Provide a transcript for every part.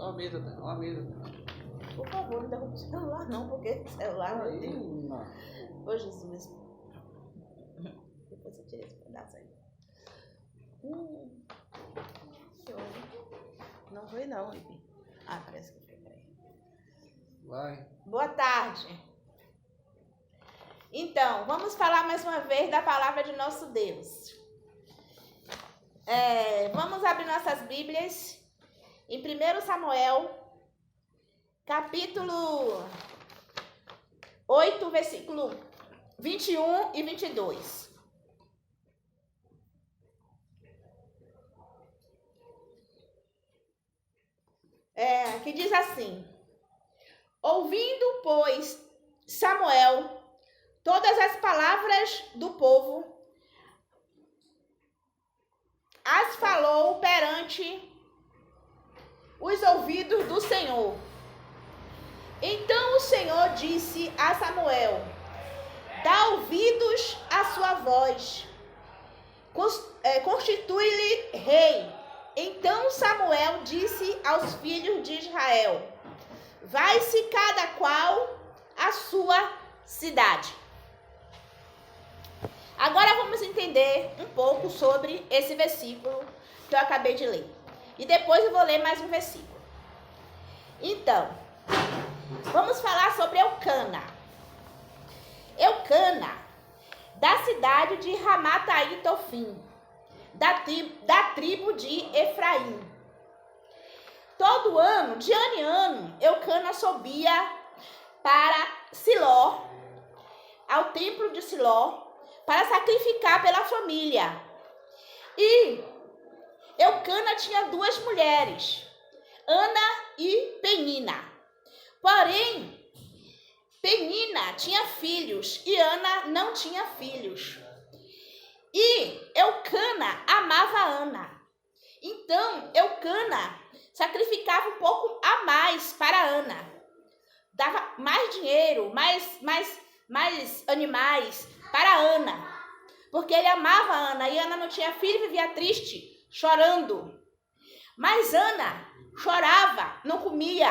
Ó a mesa, ó a mesa. Por favor, não derrube o celular não, porque o celular Aí, Ô, Jesus. Depois eu tirei esse pedaço aí. Show. Não foi não, Lipe. Ah, parece que foi. Peraí. vai. Boa tarde. Então, vamos falar mais uma vez da palavra de nosso Deus. Vamos abrir nossas Bíblias em 1 Samuel, capítulo 8, versículo 21 e 22. Que diz assim: ouvindo, pois, Samuel todas as palavras do povo, as falou perante os ouvidos do Senhor. Então o Senhor disse a Samuel: dá ouvidos à sua voz, constitui-lhe rei. Então Samuel disse aos filhos de Israel: vai-se cada qual à sua cidade. Agora vamos entender um pouco sobre esse versículo que eu acabei de ler. E depois eu vou ler mais um versículo. Então, vamos falar sobre Eucana. Eucana, da cidade de Ramataí-Tofim, da tribo de Efraim. Todo ano, de ano em ano, Eucana subia para Siló, ao templo de Siló, para sacrificar pela família. E Eucana tinha duas mulheres, Ana e Penina. Porém, Penina tinha filhos e Ana não tinha filhos. E Eucana amava Ana. Então, Eucana sacrificava um pouco a mais para Ana. Dava mais dinheiro, mais animais para Ana. Porque ele amava Ana e Ana não tinha filho e vivia triste, chorando. Mas Ana chorava, não comia.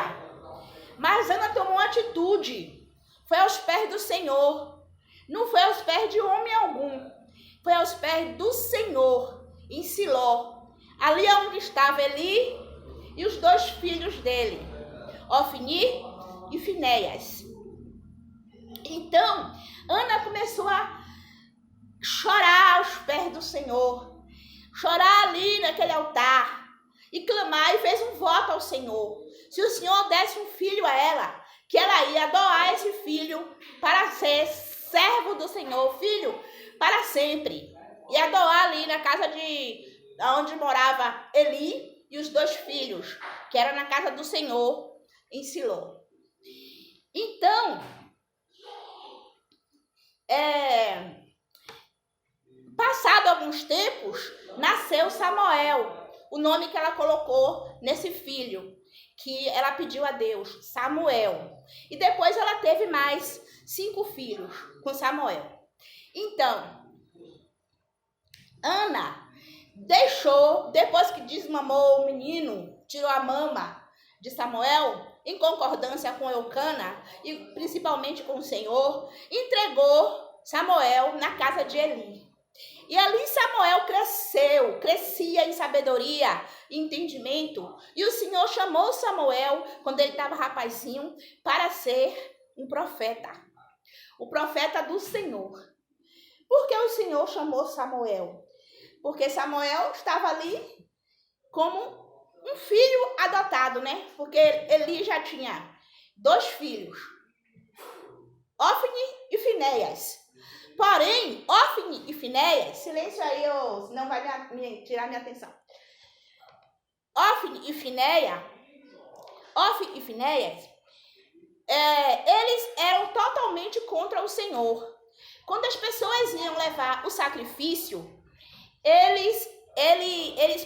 Mas Ana tomou uma atitude. Foi aos pés do Senhor. Não foi aos pés de homem algum. Foi aos pés do Senhor, em Siló. Ali onde estava Eli e os dois filhos dele, Ofni e Finéias. Então, Ana começou a chorar aos pés do Senhor. Chorar ali naquele altar. E clamar e fez um voto ao Senhor. Se o Senhor desse um filho a ela, que ela ia doar esse filho para ser servo do Senhor, filho para sempre. Ia doar ali na casa onde morava Eli e os dois filhos, que era na casa do Senhor, em Siló. Então, passado alguns tempos, nasceu Samuel, o nome que ela colocou nesse filho, que ela pediu a Deus, Samuel. E depois ela teve mais 5 filhos com Samuel. Então, Ana deixou, depois que desmamou o menino, tirou a mama de Samuel, em concordância com Eucana e principalmente com o Senhor, entregou Samuel na casa de Eli. E ali Samuel crescia em sabedoria e entendimento. E o Senhor chamou Samuel, quando ele estava rapazinho, para ser um profeta. O profeta do Senhor. Por que o Senhor chamou Samuel? Porque Samuel estava ali como um filho adotado, né? Porque Eli já tinha 2 filhos, Ofni e Finéias. Porém, Ofni e Finéias, silêncio aí, senão vai tirar minha atenção. Ofni e Finéias, eles eram totalmente contra o Senhor. Quando as pessoas iam levar o sacrifício, eles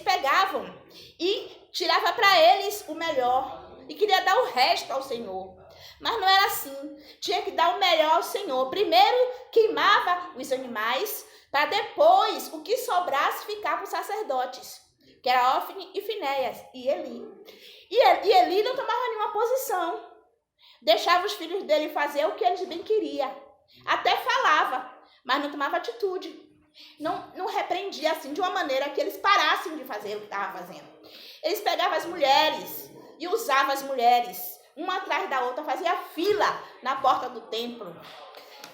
pegavam e tiravam para eles o melhor e queria dar o resto ao Senhor. Mas não era assim. Tinha que dar o melhor ao Senhor. Primeiro queimava os animais, para depois o que sobrasse ficar para os sacerdotes. que era Ofni e Finéias, e Eli. E Eli não tomava nenhuma posição. Deixava os filhos dele fazer o que eles bem queriam. Até falava, mas não tomava atitude. Não repreendia assim de uma maneira que eles parassem de fazer o que estavam fazendo. Eles pegavam as mulheres e usavam as mulheres, uma atrás da outra, fazia fila na porta do templo.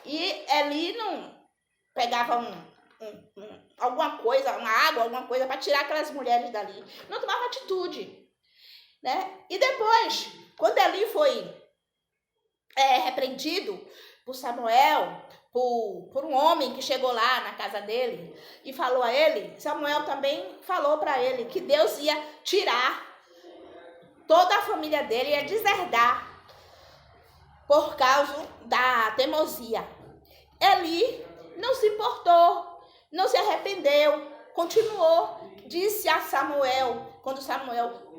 E Eli não pegava alguma coisa, uma água, alguma coisa para tirar aquelas mulheres dali. Não tomava atitude, né? E depois, quando Eli foi repreendido por Samuel, por um homem que chegou lá na casa dele e falou a ele, Samuel também falou para ele que Deus ia tirar toda a família dele, ia deserdar por causa da teimosia. Eli não se importou, não se arrependeu, continuou, disse a Samuel, quando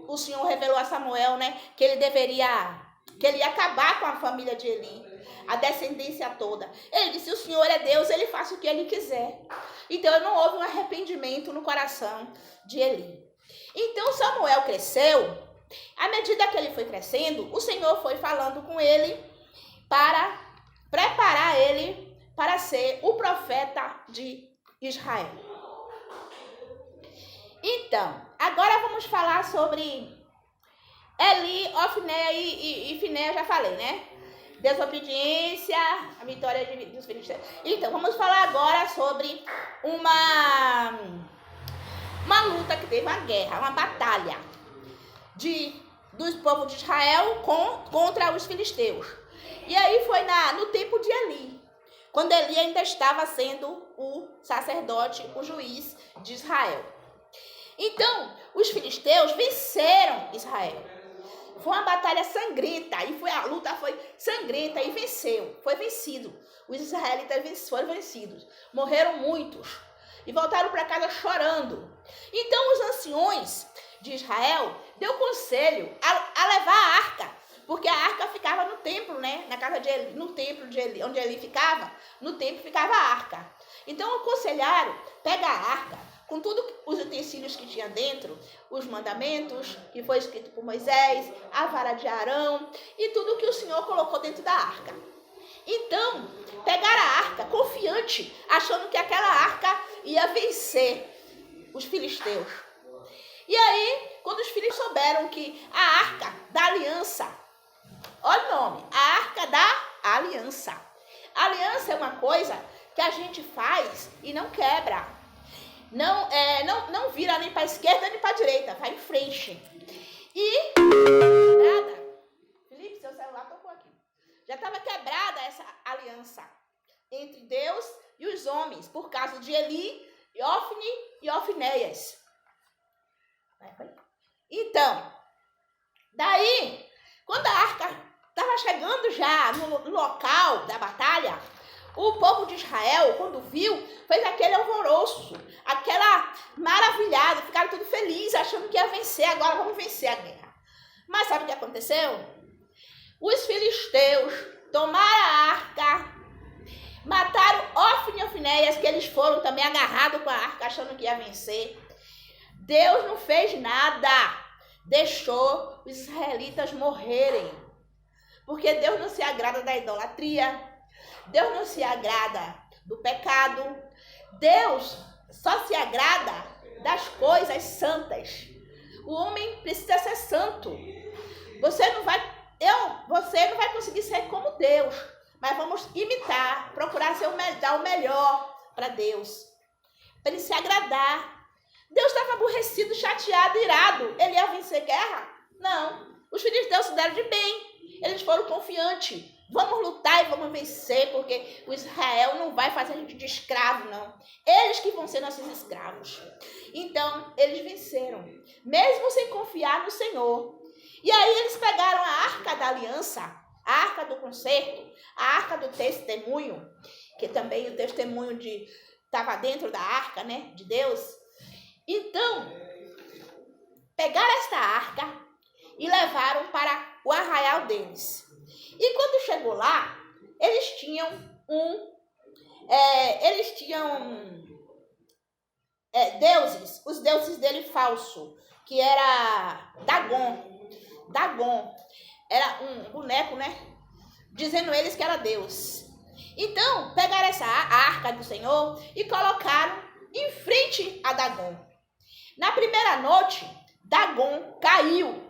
o Senhor revelou a Samuel, né, que ele ia acabar com a família de Eli, a descendência toda. Ele disse, o Senhor é Deus, ele faz o que ele quiser. Então não houve um arrependimento no coração de Eli. Então Samuel cresceu, à medida que ele foi crescendo, o Senhor foi falando com ele para preparar ele para ser o profeta de Israel. Então, agora vamos falar sobre Eli, Ofni e Finéias, já falei, né? Desobediência, a vitória dos filisteus. Então, vamos falar agora sobre uma luta que teve, uma guerra, uma batalha dos povos de Israel contra os filisteus. E aí foi no tempo de Eli, quando Eli ainda estava sendo o sacerdote, o juiz de Israel. Então, os filisteus venceram Israel. Foi uma batalha sangrenta, a luta foi sangrenta e foi vencido. Os israelitas foram vencidos, morreram muitos e voltaram para casa chorando. Então os anciões de Israel deu conselho a levar a arca, porque a arca ficava no templo, né? Na casa de Eli, no templo de Eli, onde Eli ficava, no templo ficava a arca. Então aconselharam, pega a arca, com todos os utensílios que tinha dentro, os mandamentos, que foi escrito por Moisés, a vara de Arão e tudo que o Senhor colocou dentro da arca. Então, pegaram a arca confiante, achando que aquela arca ia vencer os filisteus. E aí, quando os filhos souberam que a arca da aliança, olha o nome, a arca da aliança. A aliança é uma coisa que a gente faz e não quebra. Não vira nem para a esquerda nem para a direita, vai em frente. E Felipe, seu celular tocou aqui. Já estava quebrada essa aliança entre Deus e os homens, por causa de Eli, Ofni e Finéias. Então, daí, quando a arca estava chegando já no local da batalha, o povo de Israel, quando viu, fez aquele alvoroço, aquela maravilhada, ficaram tudo felizes, achando que ia vencer, agora vamos vencer a guerra. Mas sabe o que aconteceu? Os filisteus tomaram a arca, mataram Ofni e Finéias, que eles foram também agarrados com a arca, achando que ia vencer. Deus não fez nada, deixou os israelitas morrerem, porque Deus não se agrada da idolatria, Deus não se agrada do pecado, Deus só se agrada das coisas santas. O homem precisa ser santo. Você não vai conseguir ser como Deus, mas vamos imitar, procurar dar o melhor para Deus, para ele se agradar. Deus estava aborrecido, chateado, irado. Ele ia vencer guerra? Não. Os filhos de Deus se deram de bem. Eles foram confiantes. Vamos lutar e vamos vencer, porque o Israel não vai fazer a gente de escravo, não. Eles que vão ser nossos escravos. Então, eles venceram, mesmo sem confiar no Senhor. E aí eles pegaram a arca da aliança, a arca do concerto, a arca do testemunho, que também o testemunho estava dentro da arca, né, de Deus. Então, pegaram esta arca e levaram para o arraial deles. E quando chegou lá, eles tinham deuses, os deuses dele falso, que era Dagon. Dagon era um boneco, né? Dizendo eles que era Deus. Então, pegaram essa arca do Senhor e colocaram em frente a Dagon. Na primeira noite, Dagon caiu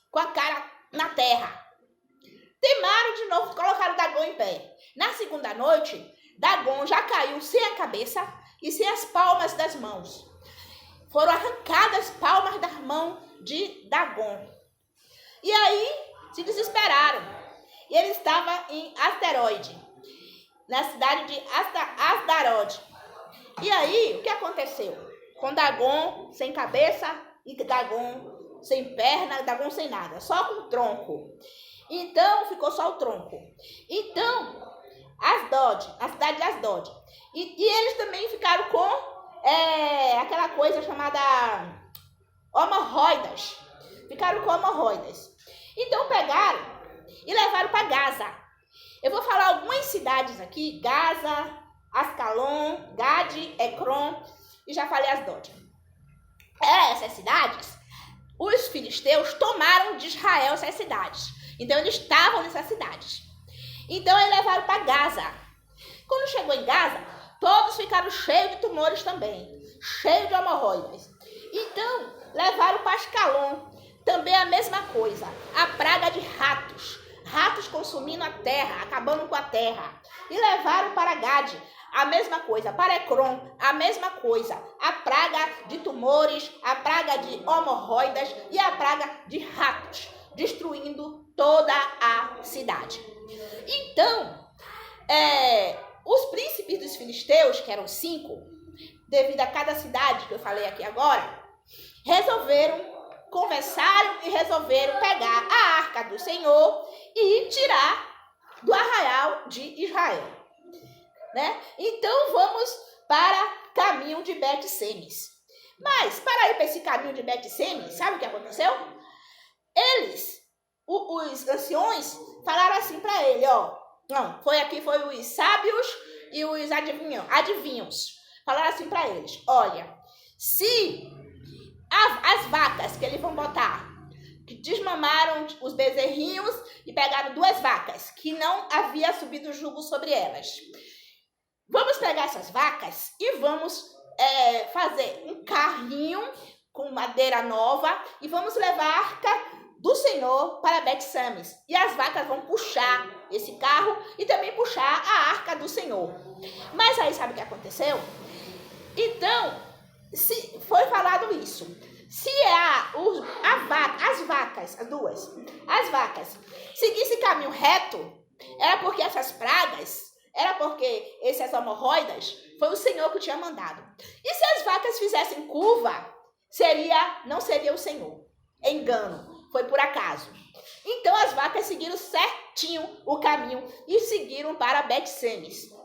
com a cara na terra. Temaram de novo, colocaram Dagon em pé. Na segunda noite, Dagon já caiu sem a cabeça e sem as palmas das mãos. Foram arrancadas as palmas das mãos de Dagon. E aí, se desesperaram. E ele estava em Asteroide, na cidade de Astarode. E aí, o que aconteceu? Com Dagon sem cabeça e Dagon sem perna, Dagon sem nada, só com o tronco. Então, ficou só o tronco. Então, Asdod, a cidade de Asdod. E eles também ficaram com aquela coisa chamada hemorroidas. Ficaram com hemorroidas. Então, pegaram e levaram para Gaza. Eu vou falar algumas cidades aqui: Gaza, Ascalon, Gade, Ecrom e já falei Asdod. Essas cidades, os filisteus tomaram de Israel essas cidades. Então, eles estavam nessas cidades. Então, eles levaram para Gaza. Quando chegou em Gaza, todos ficaram cheios de tumores também, cheios de hemorroidas. Então, levaram para Ascalon, também a mesma coisa, a praga de ratos. Ratos consumindo a terra, acabando com a terra. E levaram para Gade, a mesma coisa. Para Ecrom, a mesma coisa. A praga de tumores, a praga de hemorroidas e a praga de ratos, destruindo toda a cidade. Então, os príncipes dos filisteus, que eram 5, devido a cada cidade que eu falei aqui agora, conversaram e resolveram pegar a arca do Senhor e tirar do arraial de Israel, né? Então vamos para caminho de Bet-Semes. Mas para ir para esse caminho de Bet-Semes, sabe o que aconteceu? Eles, os anciões, falaram assim para ele, foi os sábios e os adivinhos. Falaram assim para eles: olha, se as vacas que eles vão botar, que desmamaram os bezerrinhos e pegaram 2 vacas, que não havia subido jugo sobre elas. Vamos pegar essas vacas e vamos fazer um carrinho com madeira nova e vamos levar a arca do Senhor para Bet-Semes. E as vacas vão puxar esse carro e também puxar a arca do Senhor. Mas aí sabe o que aconteceu? Então, se foi falado isso. Se as vacas seguissem caminho reto, era porque essas pragas, era porque essas hemorroidas, foi o Senhor que tinha mandado. E se as vacas fizessem curva, não seria o Senhor. Engano, foi por acaso. Então as vacas seguiram certinho o caminho e seguiram para Bet-Semes.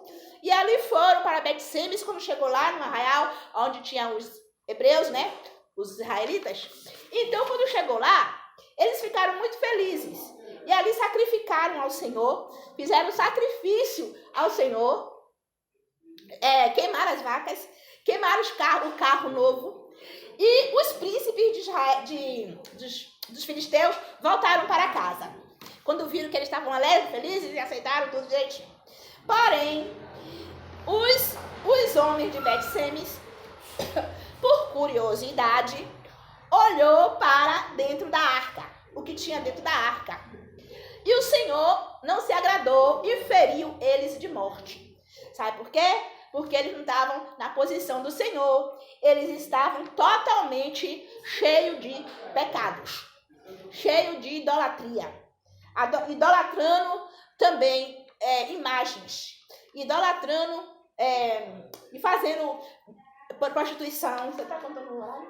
E ali foram para Bet-Semes. Quando chegou lá no arraial, onde tinham os hebreus, né? Os israelitas. Então, quando chegou lá, eles ficaram muito felizes. E ali sacrificaram ao Senhor, fizeram sacrifício ao Senhor, queimaram as vacas, queimaram o carro novo. E os príncipes dos filisteus voltaram para casa. Quando viram que eles estavam alegres, felizes e aceitaram tudo direitinho. Porém, os homens de Bet-Semes, por curiosidade, olhou para dentro da arca, o que tinha dentro da arca. E o Senhor não se agradou e feriu eles de morte. Sabe por quê? Porque eles não estavam na posição do Senhor. Eles estavam totalmente cheios de pecados, cheios de idolatria, idolatrando também imagens, idolatrando e fazendo prostituição. Você está contando lá?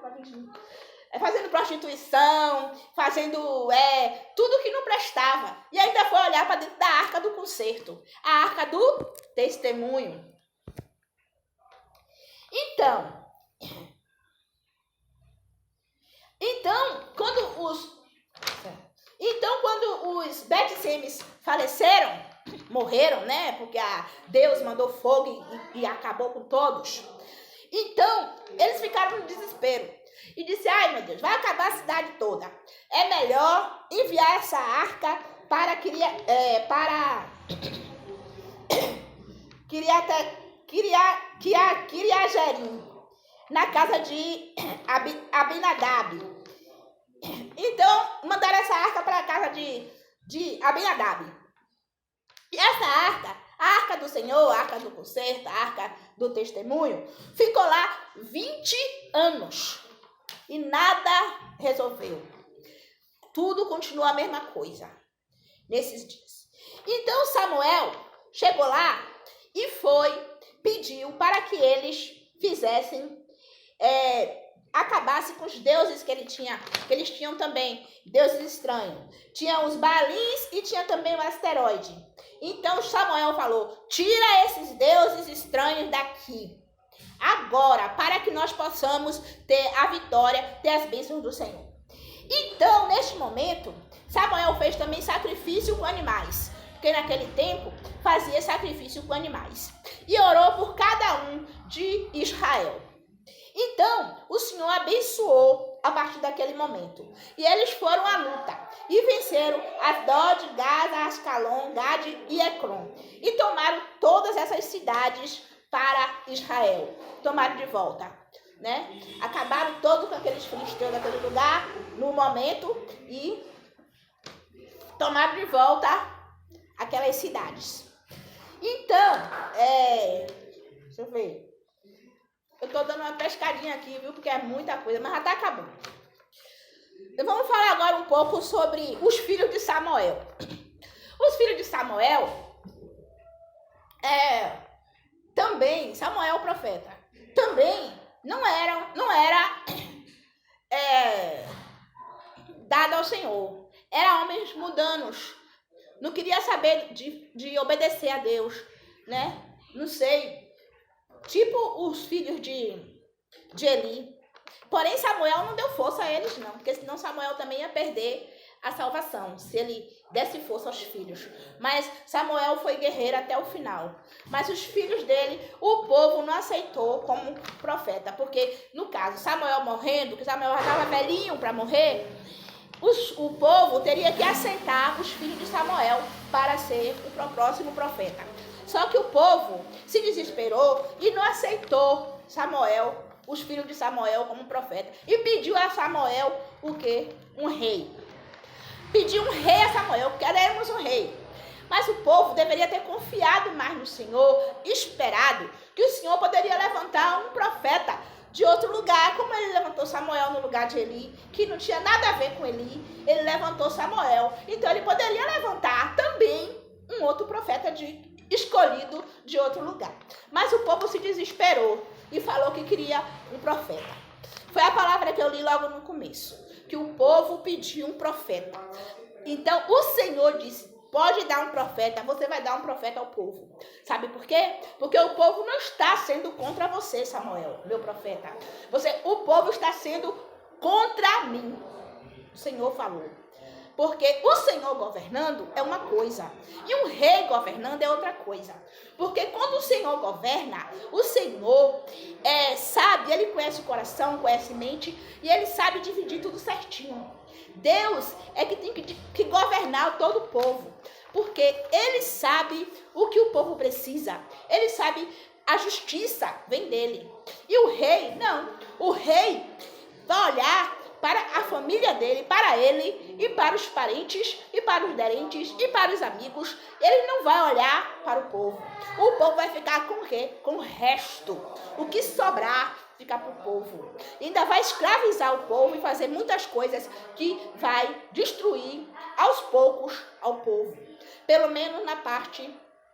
Fazendo prostituição, fazendo tudo que não prestava. E ainda foi olhar para dentro da arca do concerto, a arca do testemunho. Então, quando os Bet-Semes faleceram, morreram, né? Porque Deus mandou fogo e acabou com todos. Então, eles ficaram no desespero. E disse, ai meu Deus, vai acabar a cidade toda. É melhor enviar essa arca para Kiriajerim, na casa de Abinadab. Então, mandaram essa arca para a casa de Abinadab. E essa arca, a arca do Senhor, a arca do concerto, a arca do testemunho, ficou lá 20 anos. E nada resolveu. Tudo continua a mesma coisa nesses dias. Então Samuel chegou lá e pediu para que eles fizessem, acabasse com os deuses que eles tinham também, deuses estranhos. Tinha os Baalins e tinha também o asteroide. Então Samuel falou, tira esses deuses estranhos daqui. Agora, para que nós possamos ter a vitória, ter as bênçãos do Senhor. Então, neste momento, Samuel fez também sacrifício com animais, porque naquele tempo fazia sacrifício com animais. E orou por cada um de Israel. Então, o Senhor abençoou a partir daquele momento. E eles foram à luta e venceram Asdod, Gaza, Ascalon, Gade e Ecrom. E tomaram todas essas cidades para Israel. Tomaram de volta, né? Acabaram todos com aqueles filisteus daquele lugar no momento e tomaram de volta aquelas cidades. Então, deixa eu ver. Eu tô dando uma pescadinha aqui, viu? Porque é muita coisa, mas já tá acabando. Vamos falar agora um pouco sobre os filhos de Samuel. Os filhos de Samuel, também, Samuel, o profeta, também não era dado ao Senhor. Eram homens mundanos. Não queria saber de obedecer a Deus, né? Não sei. Tipo os filhos de Eli. Porém, Samuel não deu força a eles, não. Porque senão Samuel também ia perder a salvação, se ele desse força aos filhos. Mas Samuel foi guerreiro até o final. Mas os filhos dele, o povo não aceitou como profeta. Porque, no caso, Samuel morrendo, que Samuel já estava velhinho para morrer, o povo teria que aceitar os filhos de Samuel para ser o próximo profeta. Só que o povo se desesperou e não aceitou Samuel, os filhos de Samuel, como profeta. E pediu a Samuel o quê? Um rei. Pediu um rei a Samuel, queremos um rei. Mas o povo deveria ter confiado mais no Senhor, esperado que o Senhor poderia levantar um profeta de outro lugar, como ele levantou Samuel no lugar de Eli, que não tinha nada a ver com Eli, ele levantou Samuel. Então ele poderia levantar também um outro profeta escolhido de outro lugar. Mas o povo se desesperou e falou que queria um profeta. Foi a palavra que eu li logo no começo, que o povo pediu um profeta. Então o Senhor disse, pode dar um profeta, você vai dar um profeta ao povo. Sabe por quê? Porque o povo não está sendo contra você, Samuel, meu profeta. O povo está sendo contra mim. O Senhor falou. Porque o Senhor governando é uma coisa, e um rei governando é outra coisa. Porque quando o Senhor governa, o Senhor sabe, ele conhece o coração, conhece a mente, e ele sabe dividir tudo certinho. Deus é que tem que governar todo o povo, porque ele sabe o que o povo precisa, ele sabe, a justiça vem dele. E o rei, não, o rei vai olhar para a família dele, para ele, e para os parentes, e para os parentes, e para os amigos. Ele não vai olhar para o povo. O povo vai ficar com o quê? Com o resto. O que sobrar fica para o povo. Ainda vai escravizar o povo e fazer muitas coisas que vai destruir aos poucos ao povo. Pelo menos na parte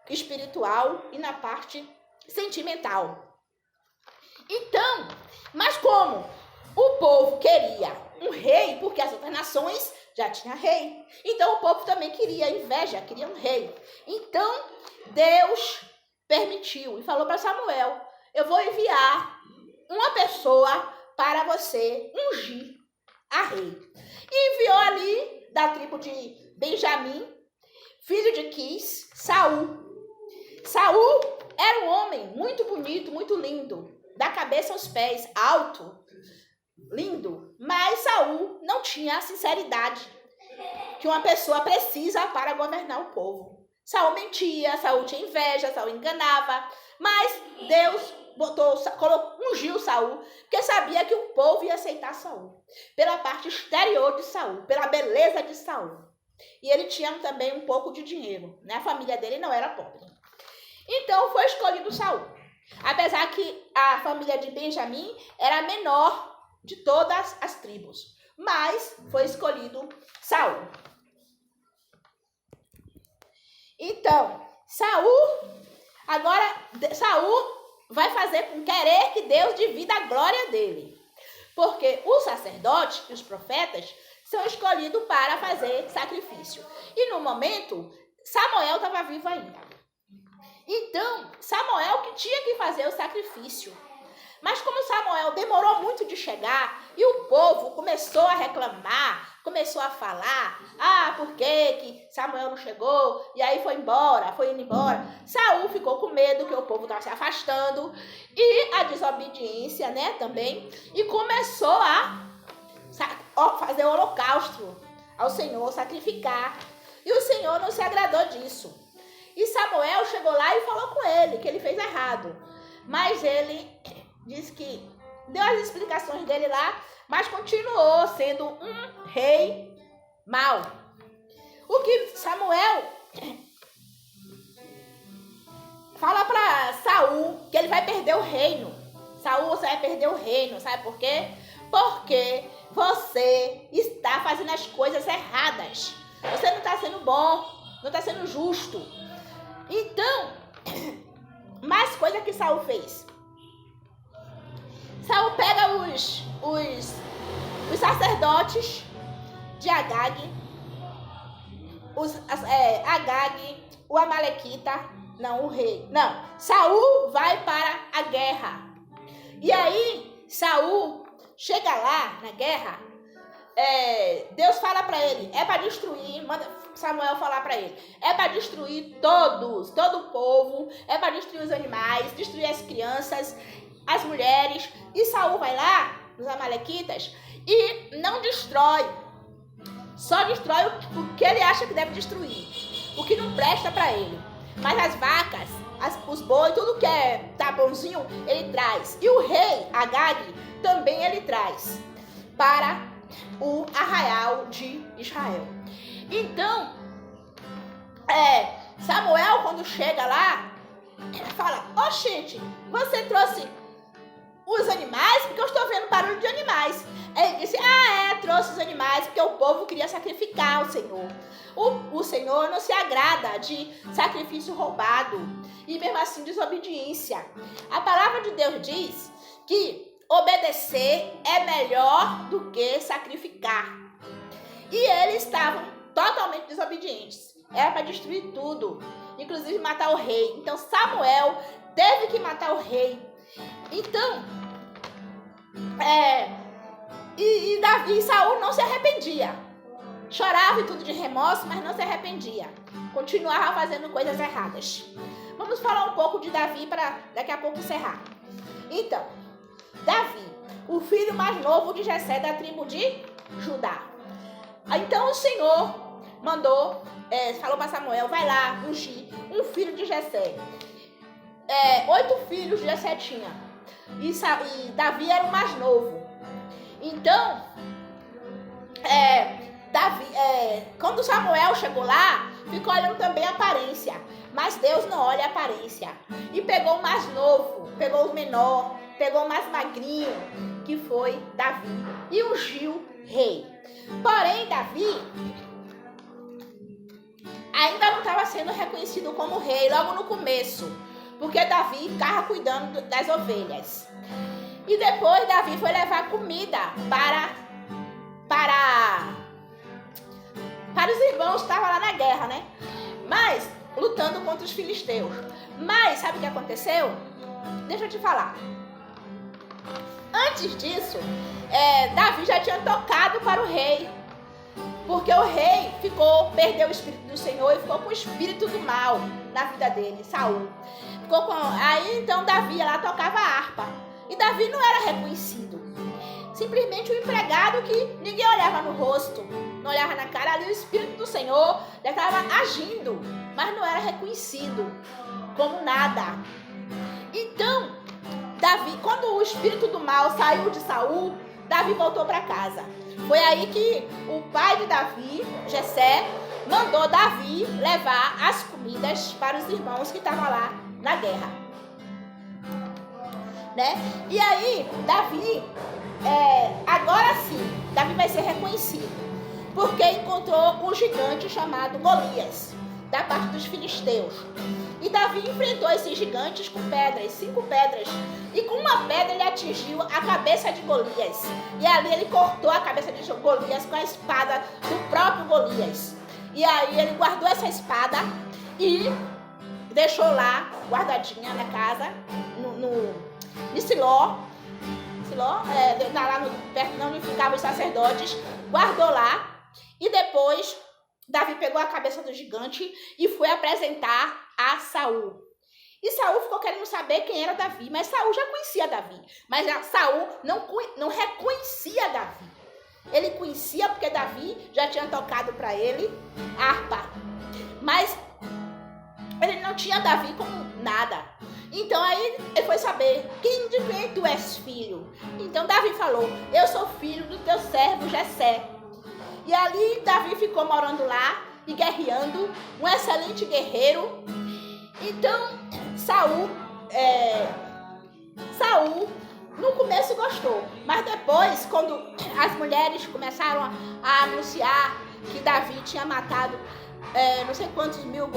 espiritual e na parte sentimental. Então, mas como o povo queria um rei, porque as outras nações já tinham rei. Então o povo também queria inveja, queria um rei. Então Deus permitiu e falou para Samuel, eu vou enviar uma pessoa para você ungir a rei. E enviou ali da tribo de Benjamim, filho de Quis, Saul. Saul era um homem muito bonito, muito lindo. da cabeça aos pés, alto, lindo. Mas Saul não tinha a sinceridade que uma pessoa precisa para governar o povo. Saul mentia, Saul tinha inveja, Saul enganava. Mas Deus ungiu Saul, porque sabia que o povo ia aceitar Saul. Pela parte exterior de Saul, pela beleza de Saul. E ele tinha também um pouco de dinheiro, né? A família dele não era pobre. Então foi escolhido Saul. Apesar que a família de Benjamim era a menor de todas as tribos. Mas foi escolhido Saul. Então, Saul vai fazer com querer que Deus divida a glória dele. Porque os sacerdotes e os profetas são escolhidos para fazer sacrifício. E no momento, Samuel estava vivo ainda. Então, Samuel que tinha que fazer o sacrifício. Mas como Samuel demorou muito de chegar e o povo começou a reclamar, começou a falar, por que Samuel não chegou? E aí foi indo embora. Saul ficou com medo que o povo estava se afastando e a desobediência, né, também. E começou a fazer o holocausto ao Senhor, sacrificar. E o Senhor não se agradou disso. E Samuel chegou lá e falou com ele que ele fez errado. Mas ele disse que deu as explicações dele lá, mas continuou sendo um rei mau. O que Samuel fala para Saul que ele vai perder o reino. Saul, você vai perder o reino, sabe por quê? Porque você está fazendo as coisas erradas. Você não está sendo bom, não está sendo justo. Então, mais coisa que Saul fez. Saul pega os sacerdotes de Agag, Agag, o Amalequita, o rei. Saul vai para a guerra. E aí, Saul chega lá na guerra, Deus fala para ele, é para destruir, manda Samuel falar para ele, é para destruir todo o povo, é para destruir os animais, destruir as crianças, as mulheres. E Saul vai lá, nos Amalequitas, e não destrói. Só destrói o que ele acha que deve destruir. O que não presta para ele. Mas as vacas, os bois, tudo que tá bonzinho, ele traz. E o rei Agag também ele traz para o arraial de Israel. Então, Samuel, quando chega lá, fala, gente, você trouxe os animais, porque eu estou vendo barulho de animais. Ele disse, trouxe os animais, porque o povo queria sacrificar o Senhor. O Senhor não se agrada de sacrifício roubado e mesmo assim desobediência. A palavra de Deus diz que obedecer é melhor do que sacrificar. E eles estavam totalmente desobedientes. Era para destruir tudo, inclusive matar o rei. Então Samuel teve que matar o rei. Então, e Saul não se arrependia. Chorava e tudo de remorso, mas não se arrependia. Continuava fazendo coisas erradas. Vamos falar um pouco de Davi para daqui a pouco encerrar. Então, Davi, o filho mais novo de Jessé da tribo de Judá. Então o Senhor mandou, falou para Samuel, vai lá ungir um filho de Jessé. 8 filhos Jessé tinha. E Davi era o mais novo. Então, Davi, quando Samuel chegou lá, ficou olhando também a aparência. Mas Deus não olha a aparência. E pegou o mais novo, pegou o menor, pegou o mais magrinho, que foi Davi, e ungiu rei. Porém, Davi ainda não estava sendo reconhecido como rei logo no começo, porque Davi estava cuidando das ovelhas. E depois Davi foi levar comida para os irmãos que estavam lá na guerra, né? Mas, lutando contra os filisteus. Mas, sabe o que aconteceu? Deixa eu te falar. Antes disso, Davi já tinha tocado para o rei. Porque o rei perdeu o espírito do Senhor e ficou com o espírito do mal na vida dele, Saul. Aí então Davi lá tocava a harpa. E Davi não era reconhecido. Simplesmente um empregado que ninguém olhava no rosto, não olhava na cara. Ali o Espírito do Senhor já estava agindo, mas não era reconhecido como nada. Então, Davi, quando o espírito do mal saiu de Saul, Davi voltou para casa. Foi aí que o pai de Davi, Jessé, mandou Davi levar as comidas para os irmãos que estavam lá na guerra. Né? E aí, Davi, agora sim, Davi vai ser reconhecido, porque encontrou um gigante chamado Golias, da parte dos filisteus. E Davi enfrentou esses gigantes com pedras, 5 pedras. E com uma pedra ele atingiu a cabeça de Golias. E ali ele cortou a cabeça de Golias com a espada do próprio Golias. E aí ele guardou essa espada e deixou lá, guardadinha na casa, em Siló. Siló, lá perto onde ficavam os sacerdotes, guardou lá. E depois Davi pegou a cabeça do gigante e foi apresentar a Saul. E Saul ficou querendo saber quem era Davi, mas Saul já conhecia Davi. Mas Saul não reconhecia Davi. Ele conhecia porque Davi já tinha tocado para ele harpa. Mas ele não tinha Davi como nada. Então aí ele foi saber de quem tu és filho. Então Davi falou: eu sou filho do teu servo Jessé. E ali Davi ficou morando lá e guerreando, um excelente guerreiro. Então Saul no começo gostou, mas depois, quando as mulheres começaram a anunciar que Davi tinha matado não sei quantos mil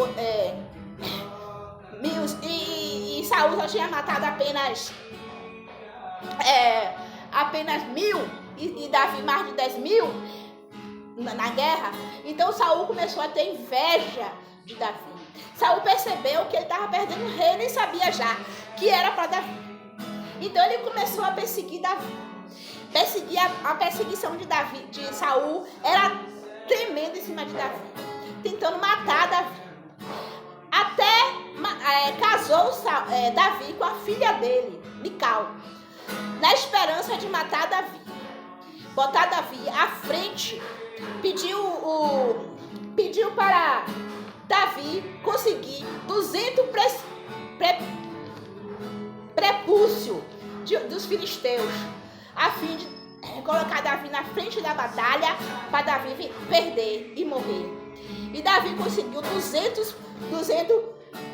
e Saul só tinha matado apenas 1.000 e Davi mais de 10.000 na guerra. Então Saul começou a ter inveja de Davi. Saul percebeu que ele estava perdendo o rei, nem sabia já que era para Davi. Então ele começou a perseguir Davi. A perseguição de Saul era tremenda em cima de Davi, tentando matar Davi. Até casou Davi com a filha dele, Mical, na esperança de matar Davi, botar Davi à frente. Pediu para Davi conseguir 200 prepúcios dos filisteus, a fim de colocar Davi na frente da batalha, para Davi perder e morrer. E Davi conseguiu 200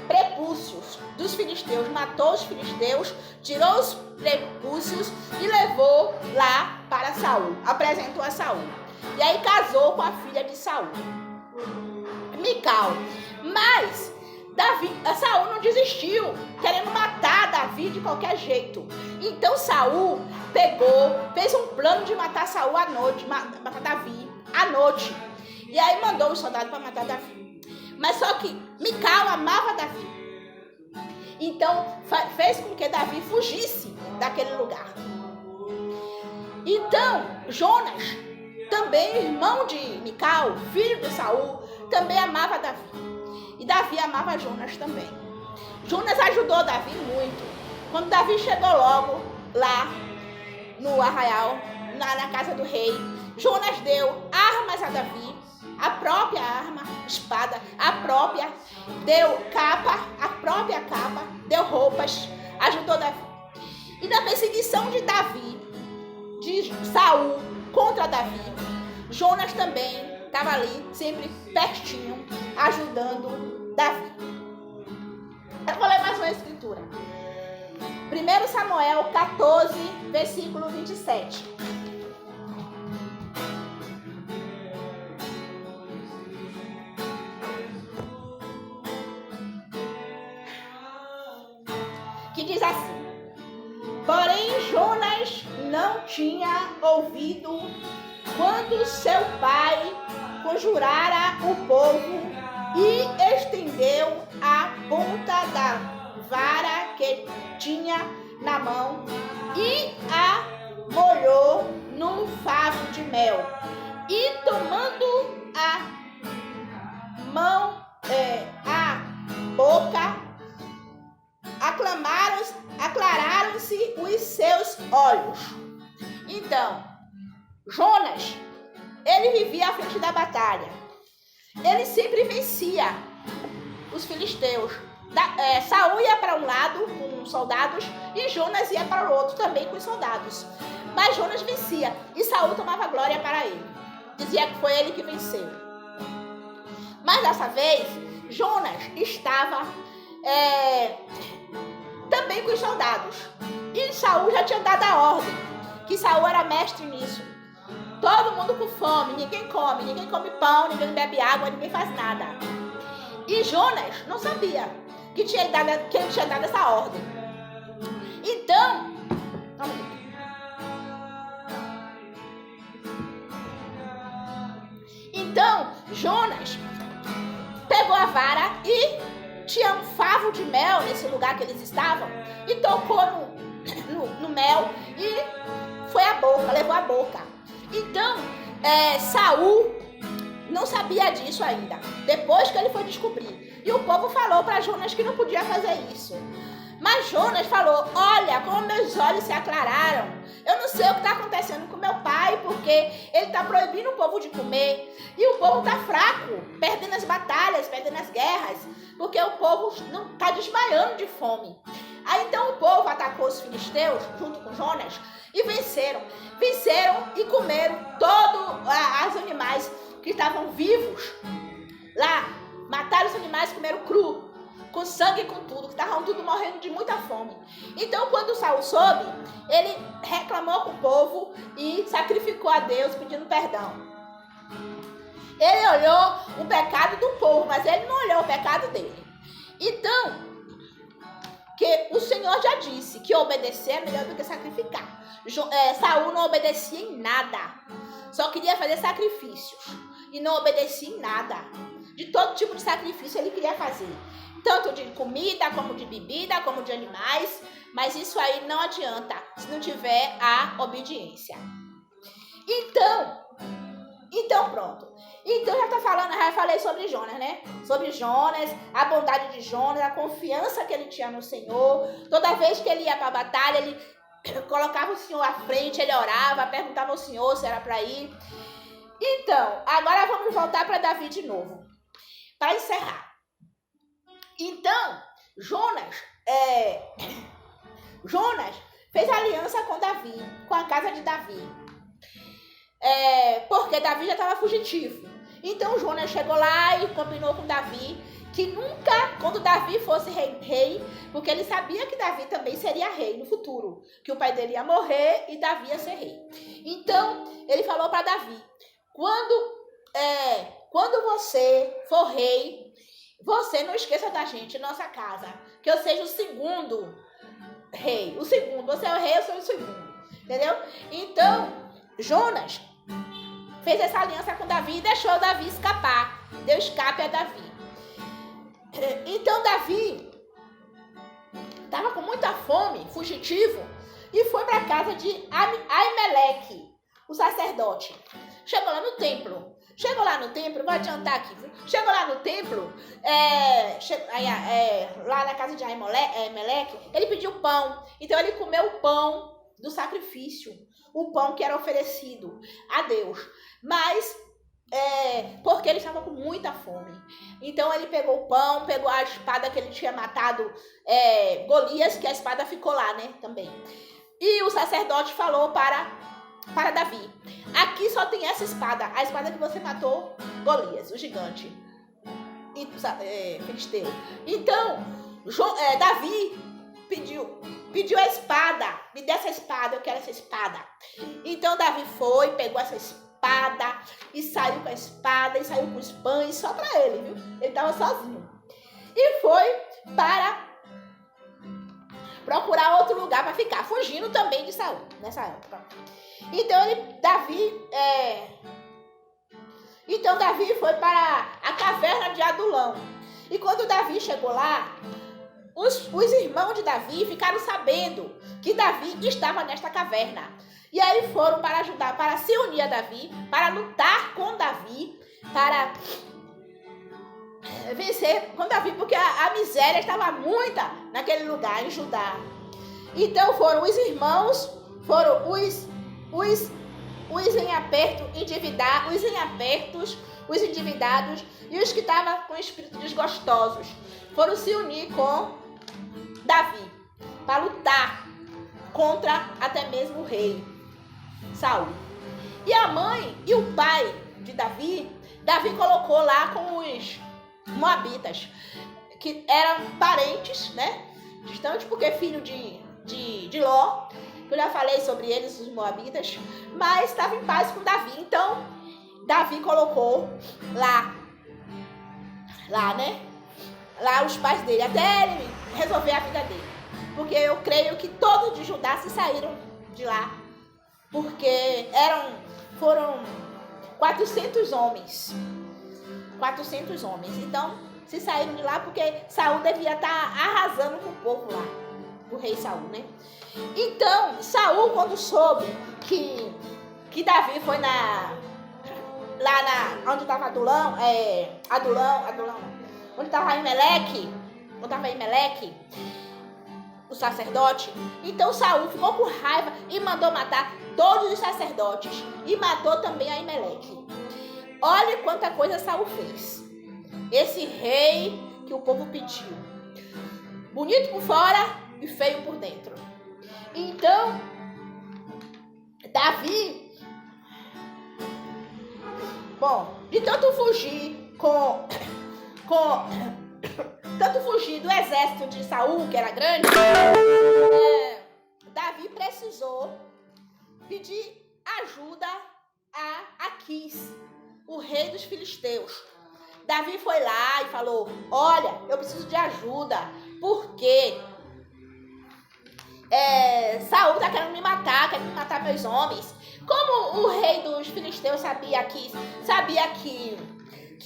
prepúcios dos filisteus, matou os filisteus, tirou os prepúcios e levou lá para Saul, apresentou a Saul. E aí casou com a filha de Saul, Mical. Mas Saul não desistiu, querendo matar Davi de qualquer jeito. Então Saul fez um plano de matar Saul à noite, matar Davi à noite. E aí mandou os soldados para matar Davi. Mas só que Mical amava Davi. Então fez com que Davi fugisse daquele lugar. Então Jonas, também irmão de Mical, filho de Saul, também amava Davi. E Davi amava Jonas também. Jonas ajudou Davi muito. Quando Davi chegou logo lá no arraial, na casa do rei, Jonas deu armas a Davi, a própria arma, espada, deu capa, deu roupas, ajudou Davi. E na perseguição de Saul contra Davi, Jonas também estava ali, sempre pertinho, ajudando Davi. Eu vou ler mais uma escritura. 1 Samuel 14, versículo 27. Que diz assim: porém Jonas não tinha ouvido quando seu pai conjurara o povo e estendeu a ponta da vara que tinha na mão e a molhou num favo de mel. E tomando a mão, a boca, aclararam-se os seus olhos. Então, Jonas, ele vivia à frente da batalha. Ele sempre vencia os filisteus. Saul ia para um lado com soldados e Jonas ia para o outro também com os soldados. Mas Jonas vencia e Saul tomava glória para ele. Dizia que foi ele que venceu. Mas dessa vez, Jonas estava também com os soldados. E Saul já tinha dado a ordem, que Saul era mestre nisso. Todo mundo com fome, ninguém come pão, ninguém bebe água, ninguém faz nada. E Jonas não sabia que ele tinha dado essa ordem. Então, Jonas pegou a vara e tinha um favo de mel nesse lugar que eles estavam e tocou no mel e foi à boca, levou à boca. Então, Saul não sabia disso ainda, depois que ele foi descobrir. E o povo falou para Jonas que não podia fazer isso. Mas Jonas falou: olha, como meus olhos se aclararam. Eu não sei o que está acontecendo com meu pai, porque ele está proibindo o povo de comer. E o povo está fraco, perdendo as batalhas, perdendo as guerras, porque o povo não está desmaiando de fome. Aí então o povo atacou os filisteus junto com Jonas e venceram. Venceram e comeram todos os animais que estavam vivos lá. Mataram os animais, comeram cru, com sangue e com tudo, que estavam tudo morrendo de muita fome. Então, quando Saul soube, ele reclamou com o povo e sacrificou a Deus, pedindo perdão. Ele olhou o pecado do povo, mas ele não olhou o pecado dele. Então, que o Senhor já disse que obedecer é melhor do que sacrificar. Saul não obedecia em nada, só queria fazer sacrifícios e não obedecia em nada. De todo tipo de sacrifício ele queria fazer, tanto de comida, como de bebida, como de animais, mas isso aí não adianta se não tiver a obediência. Então pronto. Então já falei sobre Jonas, né? Sobre Jonas, a bondade de Jonas, a confiança que ele tinha no Senhor. Toda vez que ele ia para a batalha, ele colocava o Senhor à frente, ele orava, perguntava ao Senhor se era para ir. Então, agora vamos voltar para Davi de novo, para encerrar. Então, Jonas fez aliança com Davi, com a casa de Davi. Porque Davi já estava fugitivo. Então Jonas chegou lá e combinou com Davi que nunca, quando Davi fosse rei, porque ele sabia que Davi também seria rei no futuro, que o pai dele ia morrer e Davi ia ser rei. Então ele falou para Davi: quando você for rei, você não esqueça da gente, nossa casa, que eu seja o segundo rei. O segundo, você é o rei, eu sou o segundo. Entendeu? Então, Jonas fez essa aliança com Davi e deixou Davi escapar. Deu escape a Davi. Então, Davi estava com muita fome, fugitivo, e foi para a casa de Aimeleque, o sacerdote. Chegou lá no templo, vou adiantar aqui, viu? Chegou lá no templo, lá na casa de Aimeleque, ele pediu pão. Então ele comeu o pão do sacrifício, o pão que era oferecido a Deus. Mas, porque ele estava com muita fome. Então ele pegou o pão, pegou a espada que ele tinha matado Golias, que a espada ficou lá, né, também. E o sacerdote falou para Davi: aqui só tem essa espada, a espada que você matou Golias, o gigante filisteu. Então Davi pediu a espada: me dê essa espada, eu quero essa espada. Então Davi foi, pegou essa espada e saiu com a espada e saiu com os pães só para ele, viu? Ele estava sozinho e foi para procurar outro lugar para ficar, fugindo também de Saul nessa época. Então Davi foi para a caverna de Adulão. E quando Davi chegou lá, os irmãos de Davi ficaram sabendo que Davi estava nesta caverna. E aí foram para ajudar, para se unir a Davi, para lutar com Davi, para vencer com Davi, porque a miséria estava muita naquele lugar, em Judá. Então foram os irmãos, foram os endividados e os que estavam com espíritos desgostosos foram se unir com Davi para lutar contra até mesmo o rei Saul. E a mãe e o pai de Davi colocou lá com os moabitas, que eram parentes, né? Distantes, porque filho de Ló, que eu já falei sobre eles, os moabitas, mas estava em paz com Davi. Então, Davi colocou lá, né? Lá os pais dele, até ele resolver a vida dele. Porque eu creio que todos de Judá se saíram de lá, porque foram 400 homens. 400 homens. Então, se saíram de lá porque Saul devia estar arrasando com o povo lá, o rei Saul, né? Então, Saul, quando soube que Davi foi onde estava Adulão, onde estava Imeleque, o sacerdote, então Saul ficou com raiva e mandou matar todos os sacerdotes e matou também a Imeleque. Olha quanta coisa Saul fez. Esse rei que o povo pediu. Bonito por fora e feio por dentro. Então, Davi, de tanto fugir tanto fugir do exército de Saul, que era grande, Davi precisou pedir ajuda a Aquis, o rei dos filisteus. Davi foi lá e falou: olha, eu preciso de ajuda, porque Saul está querendo me matar, quer me matar meus homens. Como o rei dos filisteus sabia que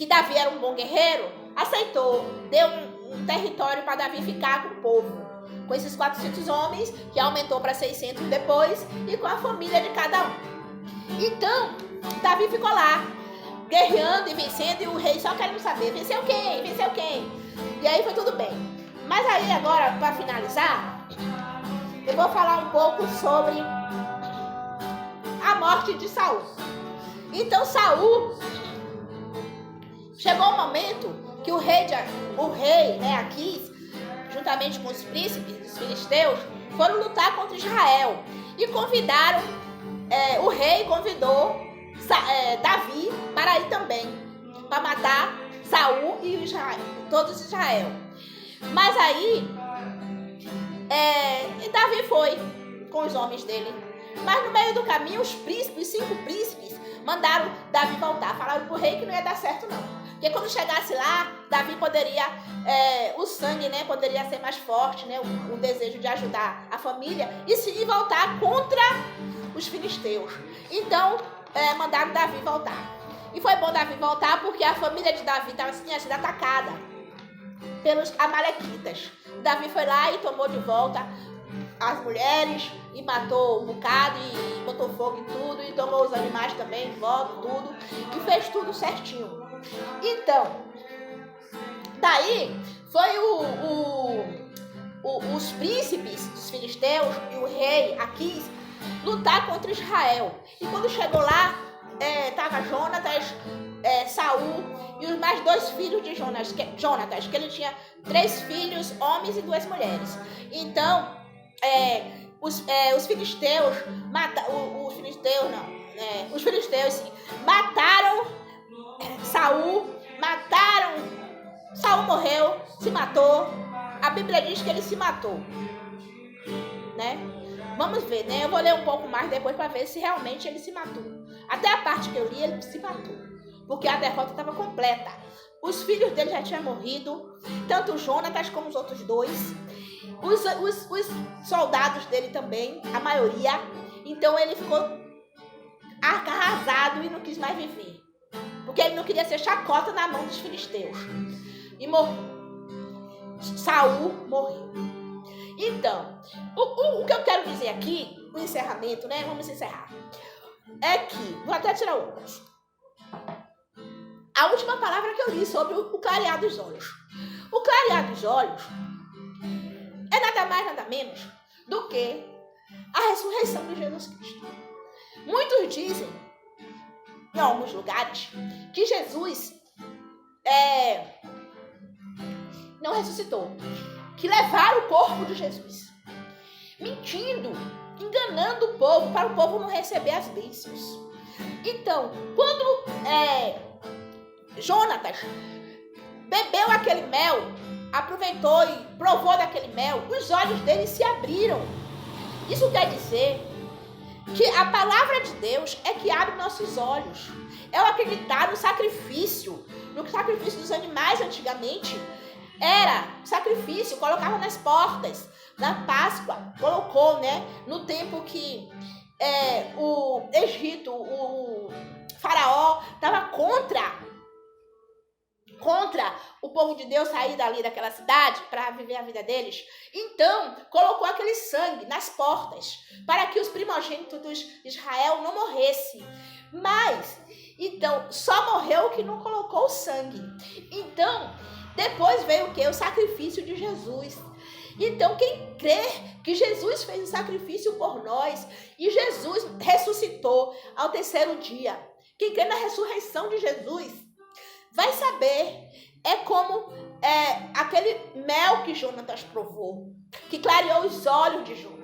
Davi era um bom guerreiro, aceitou, deu um território para Davi ficar com o povo, com esses 400 homens, que aumentou para 600 depois, e com a família de cada um. Então, Davi ficou lá, guerreando e vencendo, e o rei só querendo saber, venceu quem? E aí foi tudo bem. Mas aí agora, para finalizar, eu vou falar um pouco sobre a morte de Saul. Então Saul, chegou um momento que o rei, né, Aquis, juntamente com os príncipes dos filisteus, foram lutar contra Israel. E convidaram, o rei convidou Davi para ir também, para matar Saul e todos Israel. Mas aí, Davi foi com os homens dele. Mas no meio do caminho, os 5 príncipes, mandaram Davi voltar. Falaram pro rei que não ia dar certo, não. Porque quando chegasse lá, Davi poderia, o sangue, né, poderia ser mais forte, né, o desejo de ajudar a família e voltar contra os filisteus. Então, mandaram Davi voltar. E foi bom Davi voltar porque a família de Davi tinha sido atacada pelos amalequitas. Davi foi lá e tomou de volta as mulheres e matou um bocado e botou fogo em tudo e tomou os animais também de volta, tudo, e fez tudo certinho. Então, daí foi os príncipes dos filisteus e o rei Aquis lutar contra Israel. E quando chegou lá, estava Jonatas, Saul e os mais 2 filhos de Jonatas, que ele tinha 3 filhos, homens e 2 mulheres. Então, os filisteus mataram Saul, Saul morreu, se matou. A Bíblia diz que ele se matou, né? Vamos ver, né? Eu vou ler um pouco mais depois para ver se realmente ele se matou. Até a parte que eu li, ele se matou, porque a derrota estava completa. Os filhos dele já tinham morrido, tanto Jonatas como os outros 2. Os soldados dele também, a maioria. Então ele ficou arrasado e não quis mais viver, porque ele não queria ser chacota na mão dos filisteus. E Saul morreu. Então, o que eu quero dizer aqui, no encerramento, né? Vamos encerrar. É que, vou até tirar o óculos. A última palavra que eu li sobre o clarear dos olhos. O clarear dos olhos é nada mais, nada menos do que a ressurreição de Jesus Cristo. Muitos dizem, em alguns lugares, que Jesus não ressuscitou, que levaram o corpo de Jesus, mentindo, enganando o povo, para o povo não receber as bênçãos. Então, quando Jonatas bebeu aquele mel, aproveitou e provou daquele mel, os olhos dele se abriram. Isso quer dizer que a palavra de Deus é que abre nossos olhos. Eu acreditar no sacrifício dos animais antigamente, era sacrifício, colocava nas portas. Na Páscoa, colocou, né? No tempo que o Egito, o faraó, estava contra o povo de Deus sair dali daquela cidade para viver a vida deles. Então, colocou aquele sangue nas portas para que os primogênitos de Israel não morressem. Mas, então, só morreu o que não colocou o sangue. Então, depois veio o quê? O sacrifício de Jesus. Então, quem crê que Jesus fez o sacrifício por nós e Jesus ressuscitou ao terceiro dia, quem crê na ressurreição de Jesus, vai saber, é como aquele mel que Jonatas provou, que clareou os olhos de Jonatas.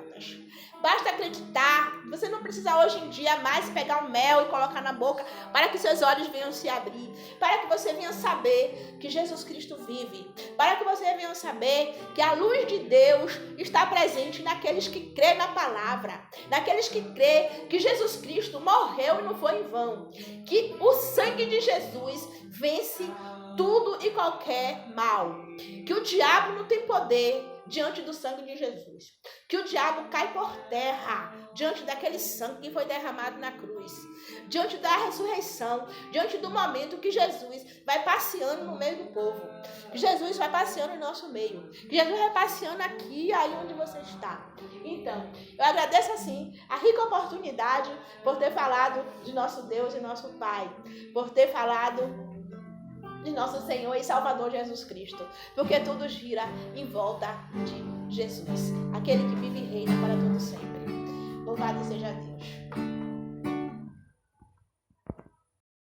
Basta acreditar. Você não precisa hoje em dia mais pegar um mel e colocar na boca para que seus olhos venham se abrir, para que você venha saber que Jesus Cristo vive, para que você venha saber que a luz de Deus está presente naqueles que crê na palavra, naqueles que crê que Jesus Cristo morreu e não foi em vão, que o sangue de Jesus vence tudo e qualquer mal, que o diabo não tem poder diante do sangue de Jesus, que o diabo cai por terra diante daquele sangue que foi derramado na cruz, diante da ressurreição, diante do momento que Jesus vai passeando no meio do povo, que Jesus vai passeando em nosso meio, que Jesus vai passeando aqui, aí onde você está. Então, eu agradeço assim a rica oportunidade por ter falado de nosso Deus e nosso Pai, por ter falado de nosso Senhor e Salvador Jesus Cristo, porque tudo gira em volta de Jesus, aquele que vive e reina para todo sempre. Louvado seja Deus.